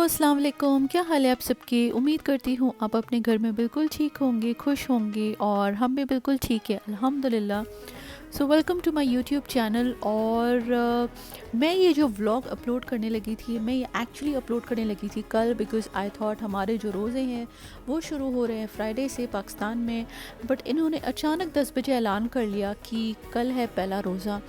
अस्सलाम वालेकुम। क्या हाल है आप सबके? उम्मीद करती हूँ आप अपने घर में बिल्कुल ठीक होंगे, खुश होंगे और हम भी बिल्कुल ठीक है अल्हम्दुलिल्लाह। So welcome to my YouTube channel. और मैं ये जो व्लॉग अपलोड करने लगी थी, मैं ये एक्चुअली अपलोड करने लगी थी कल, बिकॉज़ आई थॉट हमारे जो रोज़े हैं वो शुरू हो रहे हैं फ्राइडे से पाकिस्तान में। बट इन्होंने अचानक 10 बजे ऐलान कर लिया कि कल है पहला रोज़ा।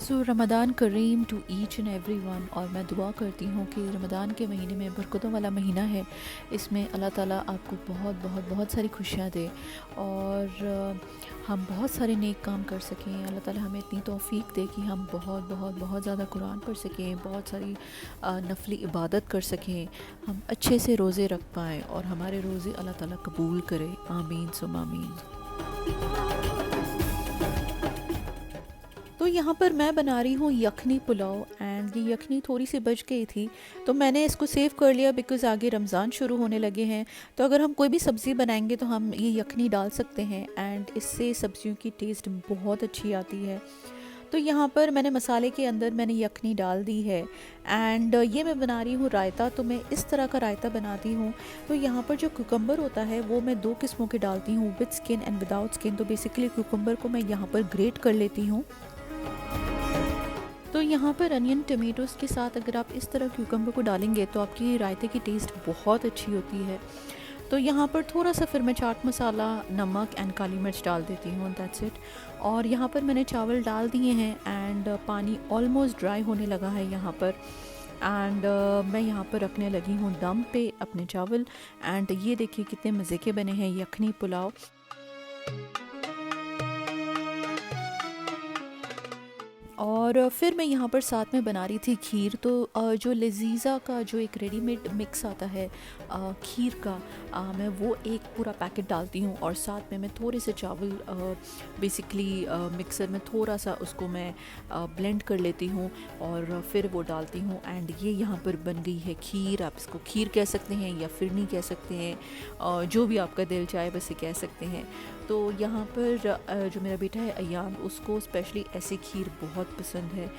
So Ramadan Kareem to each and every one. और मैं दुआ करती हूँ कि रमदान के महीने में बरकतों वाला महीना है, इसमें अल्लाह ताला आपको बहुत बहुत बहुत सारी खुशियाँ दे और हम बहुत सारे नेक काम कर सकें। अल्लाह ताला हमें इतनी तौफीक दे कि हम बहुत बहुत बहुत ज़्यादा कुरान पढ़ सकें, बहुत सारी नफली इबादत कर सकें, हम अच्छे से रोज़े रख पाएँ और हमारे रोज़े अल्लाह ताला कबूल करे। आमीन सुम आमीन। तो यहाँ पर मैं बना रही हूँ यखनी पुलाव, एंड ये यखनी थोड़ी सी बच गई थी तो मैंने इसको सेव कर लिया, बिकॉज़ आगे रमज़ान शुरू होने लगे हैं। तो अगर हम कोई भी सब्ज़ी बनाएंगे तो हम ये यखनी डाल सकते हैं एंड इससे सब्जियों की टेस्ट बहुत अच्छी आती है। तो यहाँ पर मैंने मसाले के अंदर मैंने यखनी डाल दी है एंड ये मैं बना रही हूँ रायता। तो मैं इस तरह का रायता बनाती हूँ। तो यहाँ पर जो कुकम्बर होता है वो मैं दो किस्मों के डालती हूँ, with skin and without skin. तो बेसिकली कुकम्बर को मैं यहाँ पर ग्रेट कर लेती हूँ। तो यहाँ पर अनियन टमेटोज़ के साथ अगर आप इस तरह क्यूकम्बर को डालेंगे तो आपकी रायते की टेस्ट बहुत अच्छी होती है। तो यहाँ पर थोड़ा सा फिर मैं चाट मसाला, नमक एंड काली मिर्च डाल देती हूँ, दैट्स इट। और यहाँ पर मैंने चावल डाल दिए हैं एंड पानी ऑलमोस्ट ड्राई होने लगा है यहाँ पर। एंड मैं यहाँ पर रखने लगी हूँ दम पे अपने चावल। एंड ये देखिए कितने मज़े के बने हैं यखनी पुलाव। और फिर मैं यहाँ पर साथ में बना रही थी खीर। तो जो लजीज़ा का जो एक रेडीमेड मिक्स आता है खीर का, मैं वो एक पूरा पैकेट डालती हूँ और साथ में मैं थोड़े से चावल बेसिकली मिक्सर में थोड़ा सा उसको मैं ब्लेंड कर लेती हूँ और फिर वो डालती हूँ। एंड ये यहाँ पर बन गई है खीर। आप इसको खीर कह सकते हैं या फिरनी कह सकते हैं, जो भी आपका दिल चाहे वैसे कह सकते हैं। तो यहाँ पर जो मेरा बेटा है अयान, उसको स्पेशली ऐसी खीर बहुत पसंद है।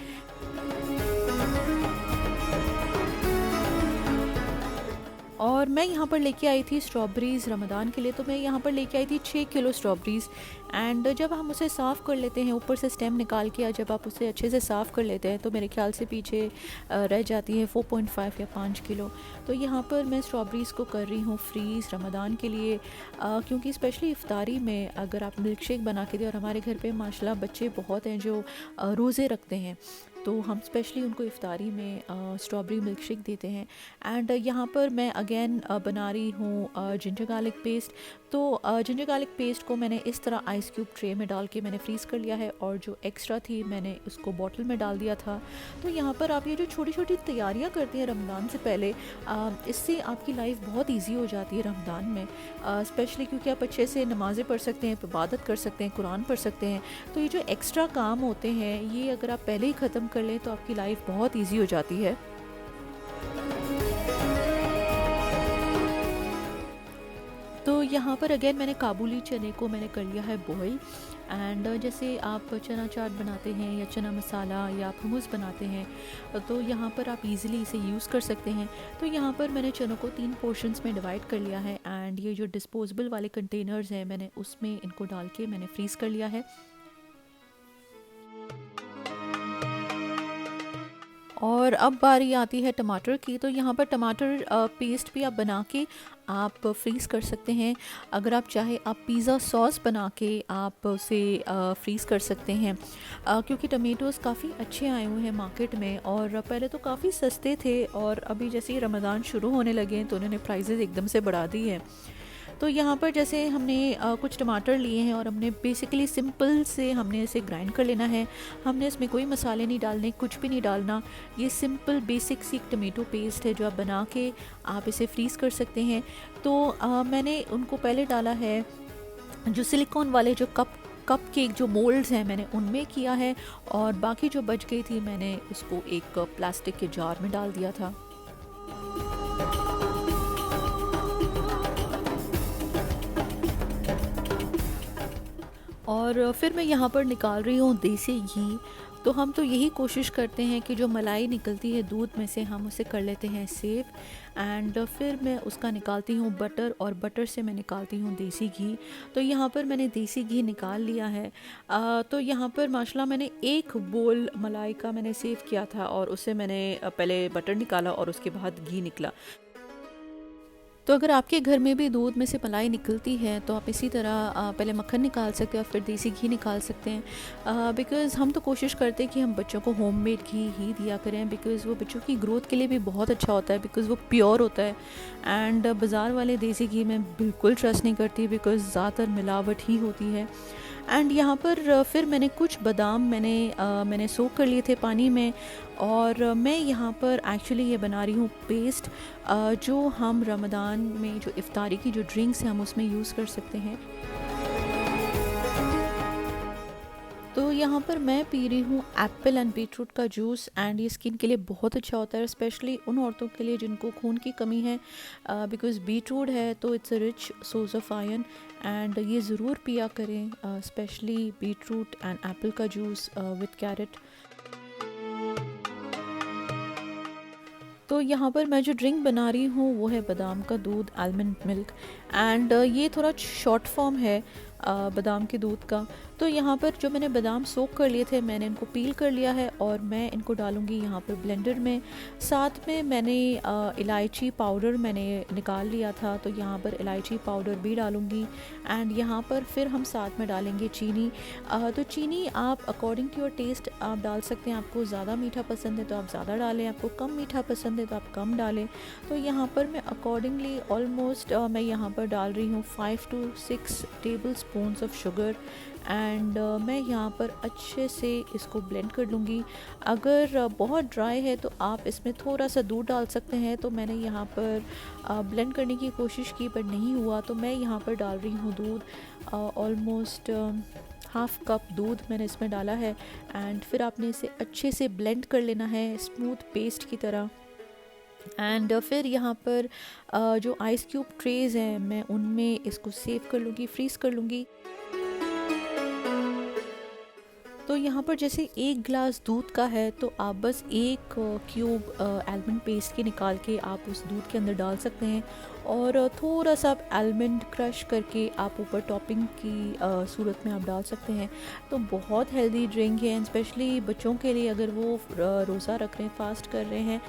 और मैं यहाँ पर लेके आई थी स्ट्रॉबेरीज़ रमदान के लिए। तो मैं यहाँ पर लेके आई थी 6 किलो स्ट्रॉबेरीज़। एंड जब हम उसे साफ़ कर लेते हैं ऊपर से स्टेम निकाल के, जब आप उसे अच्छे से साफ़ कर लेते हैं तो मेरे ख्याल से पीछे रह जाती है 4.5 या 5 किलो। तो यहाँ पर मैं स्ट्रॉबेरीज़ को कर रही हूँ फ्रीज़ रमदान के लिए, क्योंकि स्पेशली इफ्तारी में अगर आप मिल्क शेक बना के दें, और हमारे घर पे माशाल्लाह बच्चे बहुत हैं जो रोज़े रखते हैं, तो हम स्पेशली उनको इफ्तारी में स्ट्रॉबेरी मिल्क शेक देते हैं। एंड यहाँ पर मैं अगेन बना रही हूँ जिंजर गार्लिक पेस्ट। तो जिंजर गार्लिक पेस्ट को मैंने इस तरह आइस क्यूब ट्रे में डाल के मैंने फ्रीज़ कर लिया है और जो एक्स्ट्रा थी मैंने उसको बॉटल में डाल दिया था। तो यहाँ पर आप ये जो छोटी छोटी तैयारियाँ करती हैं रमज़ान से पहले, इससे आपकी लाइफ बहुत ईजी हो जाती है रमज़ान में, स्पेशली क्योंकि आप अच्छे से नमाज़ें पढ़ सकते हैं, इबादत कर सकते हैं, कुरान पढ़ सकते हैं। तो ये जो एक्स्ट्रा काम होते हैं ये अगर आप पहले ही ख़त्म कर लें तो आपकी लाइफ बहुत इजी हो जाती है। तो यहाँ पर अगेन मैंने काबुली चने को मैंने कर लिया है बॉईल। एंड जैसे आप चना चाट बनाते हैं या चना मसाला या आप hummus बनाते हैं, तो यहाँ पर आप इजीली इसे यूज़ कर सकते हैं। तो यहाँ पर मैंने चनों को 3 पोर्शंस में डिवाइड कर लिया है एंड ये जो डिस्पोजेबल वाले कंटेनर्स हैं मैंने उसमें इनको डाल के मैंने फ्रीज़ कर लिया है। और अब बारी आती है टमाटर की। तो यहाँ पर टमाटर पेस्ट भी आप बना के आप फ्रीज़ कर सकते हैं। अगर आप चाहे आप पिज़्ज़ा सॉस बना के आप उसे फ्रीज़ कर सकते हैं, क्योंकि टमेटोज़ काफ़ी अच्छे आए हुए हैं मार्केट में और पहले तो काफ़ी सस्ते थे और अभी जैसे ही रमज़ान शुरू होने लगे हैं तो उन्होंने प्राइसेस एकदम से बढ़ा दी है। तो यहाँ पर जैसे हमने कुछ टमाटर लिए हैं और हमने बेसिकली सिंपल से हमने इसे ग्राइंड कर लेना है। हमने इसमें कोई मसाले नहीं डालने, कुछ भी नहीं डालना। ये सिंपल बेसिक सी टमेटो पेस्ट है जो आप बना के आप इसे फ्रीज़ कर सकते हैं। तो मैंने उनको पहले डाला है जो सिलिकॉन वाले जो कप केक जो मोल्ड्स हैं मैंने उनमें किया है, और बाकी जो बच गई थी मैंने उसको एक प्लास्टिक के जार में डाल दिया था। और फिर मैं यहाँ पर निकाल रही हूँ देसी घी। तो हम तो यही कोशिश करते हैं कि जो मलाई निकलती है दूध में से हम उसे कर लेते हैं सेव। एंड फिर मैं उसका निकालती हूँ बटर, और बटर से मैं निकालती हूँ देसी घी। तो यहाँ पर मैंने देसी घी निकाल लिया है। तो यहाँ पर माशाल्लाह मैंने 1 बोल मलाई का मैंने सेव किया था, और उससे मैंने पहले बटर निकाला और उसके बाद घी निकला। तो अगर आपके घर में भी दूध में से मलाई निकलती है तो आप इसी तरह पहले मक्खन निकाल सकते हैं और फिर देसी घी निकाल सकते हैं। बिकॉज़ हम तो कोशिश करते हैं कि हम बच्चों को होममेड घी ही दिया करें, बिकॉज़ वो बच्चों की ग्रोथ के लिए भी बहुत अच्छा होता है, बिकॉज़ वो प्योर होता है। एंड बाज़ार वाले देसी घी में बिल्कुल ट्रस्ट नहीं करती, बिकॉज़ ज़्यादातर मिलावट ही होती है। एंड यहाँ पर फिर मैंने कुछ बादाम मैंने सोक कर लिए थे पानी में, और मैं यहाँ पर एक्चुअली ये बना रही हूँ पेस्ट, जो हम रमज़ान में जो इफ्तारी की जो ड्रिंक्स हैं हम उसमें यूज़ कर सकते हैं। तो यहाँ पर मैं पी रही हूँ एप्पल एंड बीटरूट का जूस, एंड ये स्किन के लिए बहुत अच्छा होता है, स्पेशली उन औरतों के लिए जिनको खून की कमी है, बिकॉज़ बीटरूट है तो it's a rich source of iron. And ये ज़रूर पिया करें, स्पेशली बीटरूट एंड एप्पल का जूस विद कैरेट। तो यहाँ पर मैं जो ड्रिंक बना रही हूँ वो है बादाम का दूध, आलमंड मिल्क। एंड ये थोड़ा शॉर्ट फॉर्म है बादाम के दूध का। तो यहाँ पर जो मैंने बादाम सोक कर लिए थे मैंने इनको पील कर लिया है, और मैं इनको डालूँगी यहाँ पर ब्लेंडर में। साथ में मैंने इलायची पाउडर मैंने निकाल लिया था, तो यहाँ पर इलायची पाउडर भी डालूँगी। एंड यहाँ पर फिर हम साथ में डालेंगे चीनी। तो चीनी आप अकॉर्डिंग टू योर टेस्ट आप डाल सकते हैं। आपको ज़्यादा मीठा पसंद है तो आप ज़्यादा डालें, आपको कम मीठा पसंद है तो आप कम डालें। तो यहाँ पर मैं अकॉर्डिंगली ऑलमोस्ट मैं यहाँ पर डाल रही हूँ 5 to 6 table spoons of sugar. And मैं यहाँ पर अच्छे से इसको ब्लेंड कर लूँगी। अगर बहुत ड्राई है तो आप इसमें थोड़ा सा दूध डाल सकते हैं। तो मैंने यहाँ पर ब्लेंड करने की कोशिश की पर नहीं हुआ, तो मैं यहाँ पर डाल रही हूँ दूध। ऑलमोस्ट हाफ़ कप दूध मैंने इसमें डाला है। एंड फिर आपने इसे अच्छे से ब्लेंड कर लेना है स्मूथ पेस्ट की तरह। एंड फिर यहाँ पर जो आइस क्यूब ट्रेज़ हैं मैं उनमें इसको सेव कर लूँगी, फ्रीज़ कर लूँगी। तो यहाँ पर जैसे 1 गिलास दूध का है तो आप बस 1 क्यूब आलमंड पेस्ट के निकाल के आप उस दूध के अंदर डाल सकते हैं, और थोड़ा सा आलमंड क्रश करके आप ऊपर टॉपिंग की सूरत में आप डाल सकते हैं। तो बहुत हेल्दी ड्रिंक है, स्पेशली बच्चों के लिए अगर वो रोज़ा रख रहे हैं, फास्ट कर रहे हैं।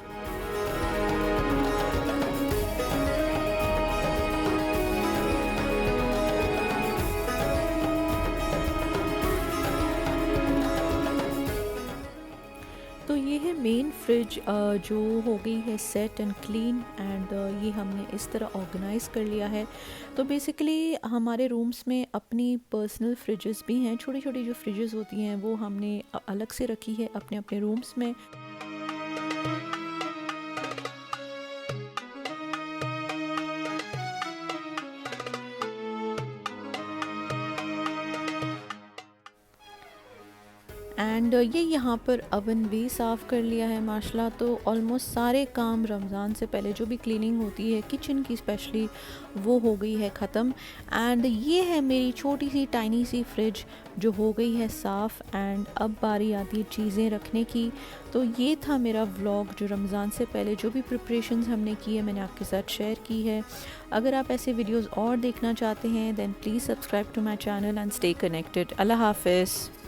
तो ये है मेन फ्रिज जो हो गई है सेट एंड क्लीन। एंड ये हमने इस तरह ऑर्गेनाइज़ कर लिया है। तो बेसिकली हमारे रूम्स में अपनी पर्सनल फ्रिजेस भी हैं, छोटी छोटी जो फ्रिजेस होती हैं वो हमने अलग से रखी है अपने अपने रूम्स में। एंड ये यहाँ पर अवन भी साफ़ कर लिया है माशाल्लाह। तो ऑलमोस्ट सारे काम रमज़ान से पहले जो भी क्लीनिंग होती है किचन की स्पेशली वो हो गई है ख़त्म। एंड ये है मेरी छोटी सी टाइनी सी फ्रिज जो हो गई है साफ़। एंड अब बारी आती है चीज़ें रखने की। तो ये था मेरा व्लॉग जो रमज़ान से पहले जो भी प्रिपरेशंस हमने की है मैंने आपके साथ शेयर की है। अगर आप ऐसे वीडियोज़ और देखना चाहते हैं then please subscribe to my channel and stay connected. अल्लाह हाफ़िज़।